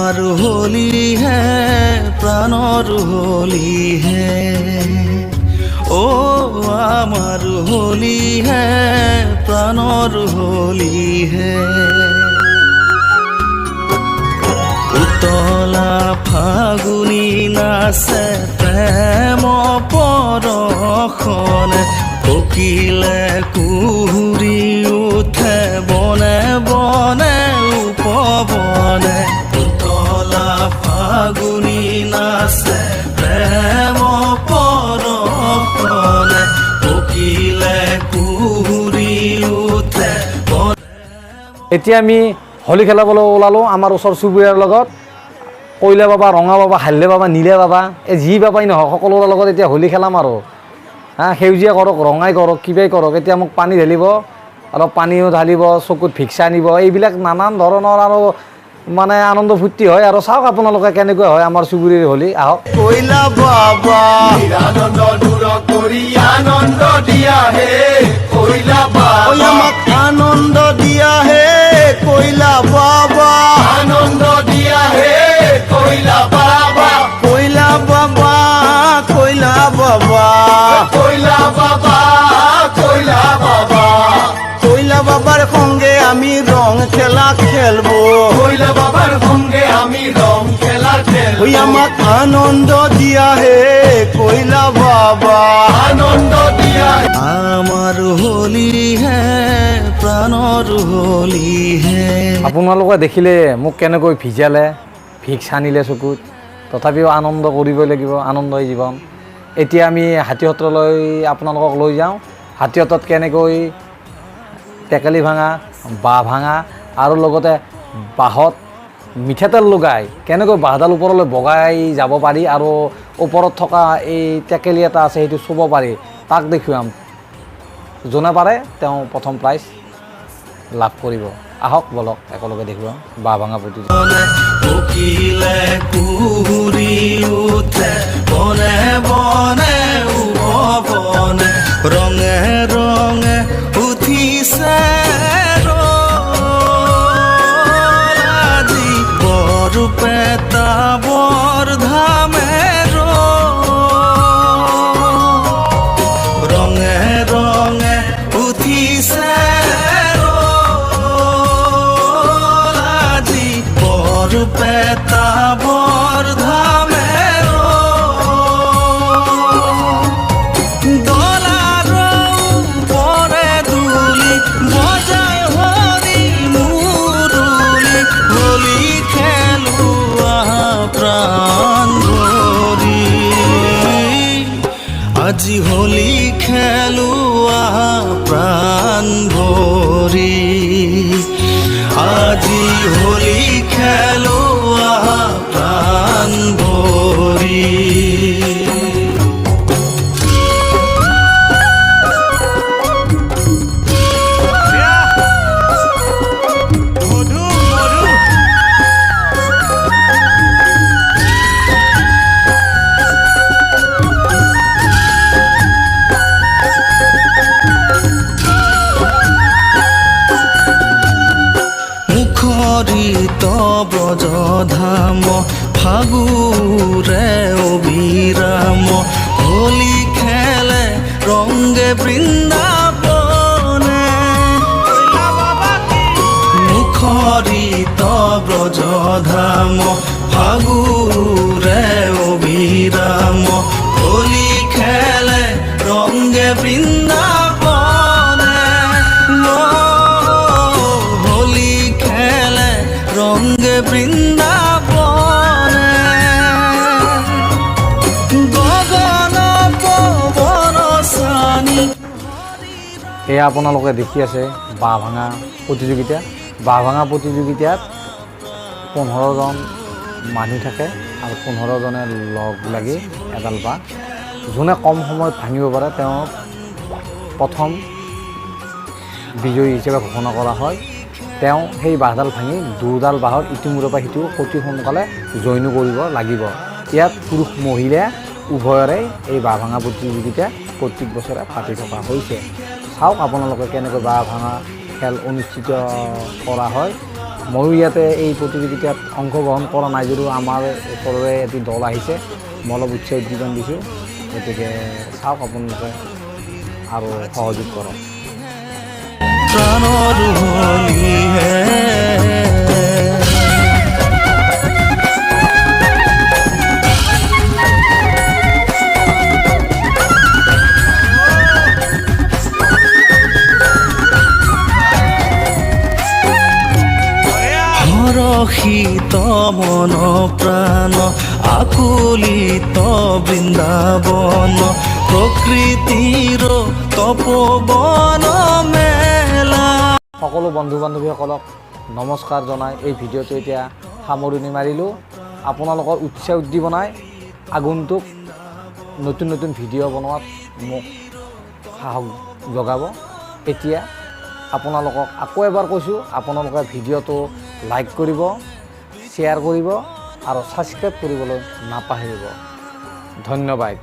আমাৰ হোলি হে প্ৰাণৰ হোলি হে ও আমাৰ হোলি হে প্ৰাণৰ হোলি হে উতলা ফাগুনি নাচে প্ৰেম পৰশনে কোকিলে কুহুৰি উঠে বনে বনে উপবনে উতলা ফাগুনি নাচে প্ৰেম পৰশনে কোকিলে কুহুৰি উঠে এতিয়া আমি হোলি খেলাবলৈ ওলালোঁ আমাৰ ওচৰ চুবুৰীয়াৰ লগত কইলা বাবা ৰঙা বাবা হালধীয়া বাবা নীলা বাবা এই যি বাবাই নহওক সকলোৰে লগত এতিয়া হোলি খেলাম আৰু সেউজীয়া কৰক ৰঙাই কৰক কিবাই কৰক এতিয়া মোক পানী ঢালিব অলপ পানীও ঢালিব চকুত ভিক্সা আনিব এইবিলাক নানান ধৰণৰ আৰু মানে আনন্দ ফূৰ্তি হয় আৰু চাওক আপোনালোকে কেনেকুৱা হয় আমাৰ চুবুৰীৰ হোলি আহক কইলা বাবা আনন্দ দূৰ কৰি আনন্দ দিয়া হে কইলা বাবা আমাক আনন্দ দিয়া হে কইলা বাবা আনন্দ দিয়া হে কইলা বাবা কইলা বাবা কইলা বাবা কইলা বাবা কইলা বাবা কইলা বাবার সঙ্গে আমি রং খেলা খেলবো কইলা বাবার সঙ্গে আমি রং খেলা খেলবো ওই আমাক আনন্দ দিয়া হে কইলা বাবা আনন্দ দিয়া আমার হোলি হে প্রাণর হোলি হে আপোনালোকে দেখিলে মোক কেনেকৈ ভিজালে ভিক্স আনিলে চকুত তথাপিও আনন্দ কৰিবই লাগিব আনন্দই জীৱন এতিয়া আমি হাতীসত্ৰলৈ আপোনালোকক লৈ যাওঁ হাতীসত্ৰত কেনেকৈ টেকেলি ভাঙা বাঁহ ভাঙা আৰু লগতে বাঁহত মিঠাতেল লগাই কেনেকৈ বাঁহডাল ওপৰলৈ বগাই যাব পাৰি আৰু ওপৰত থকা এই টেকেলি এটা আছে সেইটো চুব পাৰি তাক দেখুৱাম যোনে পাৰে তেওঁ প্ৰথম প্ৰাইজ লাভ কৰিব আহক বলক একেলগে দেখুৱাম বাঁহ ভাঙা প্ৰতিযোগিতা কোকিলে কুহুৰি উঠে বনে বনে উপবনে ৰঙে ৰঙে উঠিছে আজি বৰপেটা বৰধামে ৰঙে ৰঙে উঠিছে আজি বৰপেটা বৰধামে আজি হোলি খেলো প্ৰাণ ভৰি আজি হোলি খেলো প্ৰাণ ভৰি ব্ৰজধাম ফাগুৰে অবিৰাম হোলি খেলে ৰংগে বৃন্দাবনে মুখৰিত ব্ৰজধাম ফাগুৰে অবিৰাম হোলি খেলে ৰংগে বৃন্দাবনে হোলি খেলে রঙে বৃন্দাবনে গগন পবন সানি এয়া আপোনালোকে দেখি আছে বাঁহ ভাঙা প্ৰতিযোগিতা বাঁহ ভাঙা প্ৰতিযোগিতাত 15জন মানুহ থাকে আৰু 15জনে লগ লাগি এডাল বাঁহ যোনে কম সময়ত ভাঙিব পাৰে তেওঁক প্ৰথম বিজয়ী হিচাপে ঘোষণা কৰা হয় তেওঁ সেই বাঁহডাল ভাঙি দুডাল বাঁহৰ ইটো মূৰৰ পৰা সিটো অতি সোনকালে জইনো কৰিব লাগিব ইয়াত পুৰুষ মহিলা উভয়ৰে এই বাঁহ ভাঙা প্ৰতিযোগিতা প্ৰত্যেক বছৰে পাতি থকা হৈছে চাওক আপোনালোকে কেনেকৈ বাঁহ ভাঙা খেল অনুষ্ঠিত কৰা হয় ময়ো ইয়াতে এই প্ৰতিযোগিতাত অংশগ্ৰহণ কৰা নাই যদিও আমাৰ ওচৰৰে এটি দল আহিছে, মই অলপ উৎসাহ উদ্দীপন দিছোঁ। গতিকে চাওক আপোনালোকে আৰু সহযোগ কৰক। প্ৰাণৰ হোলী হে হৰষিত মন প্ৰাণ আকুলিত বৃন্দাবন প্ৰকৃতিৰ তপবন মেলা। সকলো বন্ধু বান্ধৱীসকলক নমস্কাৰ জনাই এই ভিডিঅ'টো এতিয়া সামৰণি মাৰিলোঁ। আপোনালোকৰ উৎসাহ উদ্দীপনাই আগন্তুক নতুন নতুন ভিডিঅ' বনোৱাত মোক সাহস যোগাব। এতিয়া আপোনালোকক আকৌ এবাৰ কৈছোঁ, আপোনালোকে ভিডিঅ'টো লাইক কৰিব, শ্বেয়াৰ কৰিব আৰু ছাবস্ক্ৰাইব কৰিবলৈ নাপাহৰিব। ধন্যবাদ।